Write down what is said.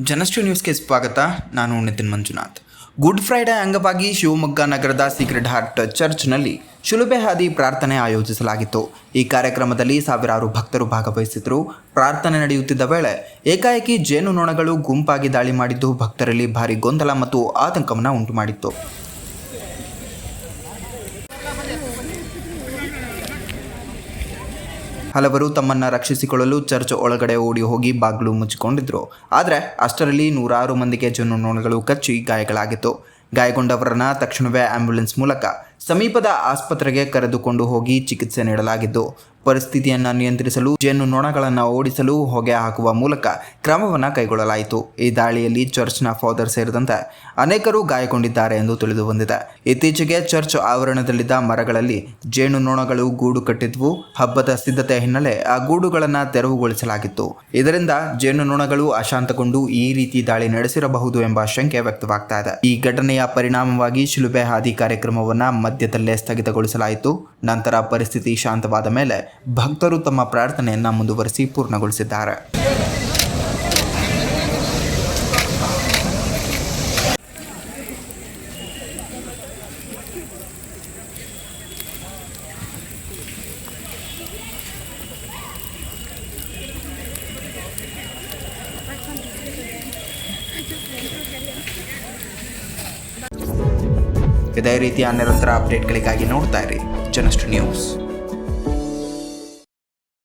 ಜನಶ್ರೀ ನ್ಯೂಸ್ಗೆ ಸ್ವಾಗತ. ನಾನು ನಿತಿನ್ ಮಂಜುನಾಥ್. ಗುಡ್ ಫ್ರೈಡೆ ಅಂಗವಾಗಿ ಶಿವಮೊಗ್ಗ ನಗರದ ಸೀಕ್ರೆಟ್ ಹಾರ್ಟ್ ಚರ್ಚ್ನಲ್ಲಿ ಶಿಲುಬೆ ಹಾದಿ ಪ್ರಾರ್ಥನೆ ಆಯೋಜಿಸಲಾಗಿತ್ತು. ಈ ಕಾರ್ಯಕ್ರಮದಲ್ಲಿ ಸಾವಿರಾರು ಭಕ್ತರು ಭಾಗವಹಿಸಿದರು. ಪ್ರಾರ್ಥನೆ ನಡೆಯುತ್ತಿದ್ದ ವೇಳೆ ಏಕಾಏಕಿ ಜೇನುನೊಣಗಳು ಗುಂಪಾಗಿ ದಾಳಿ ಮಾಡಿದ್ದು ಭಕ್ತರಲ್ಲಿ ಭಾರಿ ಗೊಂದಲ ಮತ್ತು ಆತಂಕವನ್ನು ಉಂಟುಮಾಡಿತ್ತು. ಹಲವರು ತಮ್ಮನ್ನು ರಕ್ಷಿಸಿಕೊಳ್ಳಲು ಚರ್ಚ್ ಒಳಗಡೆ ಓಡಿ ಹೋಗಿ ಬಾಗಿಲು ಮುಚ್ಚಿಕೊಂಡಿದ್ರು. ಆದರೆ ಅಷ್ಟರಲ್ಲಿ ನೂರಾರು ಮಂದಿಗೆ ಜೇನುನೊಣಗಳು ಕಚ್ಚಿ ಗಾಯಗಳಾಗಿತ್ತು. ಗಾಯಗೊಂಡವರನ್ನು ತಕ್ಷಣವೇ ಆಂಬ್ಯುಲೆನ್ಸ್ ಮೂಲಕ ಸಮೀಪದ ಆಸ್ಪತ್ರೆಗೆ ಕರೆದುಕೊಂಡು ಹೋಗಿ ಚಿಕಿತ್ಸೆ ನೀಡಲಾಗಿದ್ದು, ಪರಿಸ್ಥಿತಿಯನ್ನು ನಿಯಂತ್ರಿಸಲು ಜೇನುನೊಣಗಳನ್ನು ಓಡಿಸಲು ಹೊಗೆ ಹಾಕುವ ಮೂಲಕ ಕ್ರಮವನ್ನು ಕೈಗೊಳ್ಳಲಾಯಿತು. ಈ ದಾಳಿಯಲ್ಲಿ ಚರ್ಚ್ನ ಫಾದರ್ ಸೇರಿದಂತೆ ಅನೇಕರು ಗಾಯಗೊಂಡಿದ್ದಾರೆ ಎಂದು ತಿಳಿದು ಬಂದಿದೆ. ಇತ್ತೀಚೆಗೆ ಚರ್ಚ್ ಆವರಣದಲ್ಲಿದ್ದ ಮರಗಳಲ್ಲಿ ಜೇನುನೊಣಗಳು ಗೂಡು ಕಟ್ಟಿದ್ವು. ಹಬ್ಬದ ಸಿದ್ಧತೆ ಹಿನ್ನೆಲೆ ಆ ಗೂಡುಗಳನ್ನು ತೆರವುಗೊಳಿಸಲಾಗಿತ್ತು. ಇದರಿಂದ ಜೇನುನೊಣಗಳು ಅಶಾಂತಗೊಂಡು ಈ ರೀತಿ ದಾಳಿ ನಡೆಸಿರಬಹುದು ಎಂಬ ಶಂಕೆ ವ್ಯಕ್ತವಾಗ್ತಾ ಇದೆ. ಈ ಘಟನೆಯ ಪರಿಣಾಮವಾಗಿ ಶಿಲುಬೆ ಹಾದಿ ಕಾರ್ಯಕ್ರಮವನ್ನು ಮಧ್ಯದಲ್ಲೇ ಸ್ಥಗಿತಗೊಳಿಸಲಾಯಿತು. ನಂತರ ಪರಿಸ್ಥಿತಿ ಶಾಂತವಾದ ಮೇಲೆ ಭಕ್ತರು ತಮ್ಮ ಪ್ರಾರ್ಥನೆಯನ್ನು ಮುಂದುವರಿಸಿ ಪೂರ್ಣಗೊಳಿಸಿದ್ದಾರೆ. ಇದೇ ರೀತಿಯ ನಿರಂತರ ಅಪ್ಡೇಟ್ಗಳಿಗಾಗಿ ನೋಡ್ತಾ ಇರಿ ಜನಶ್ರೀ ನ್ಯೂಸ್.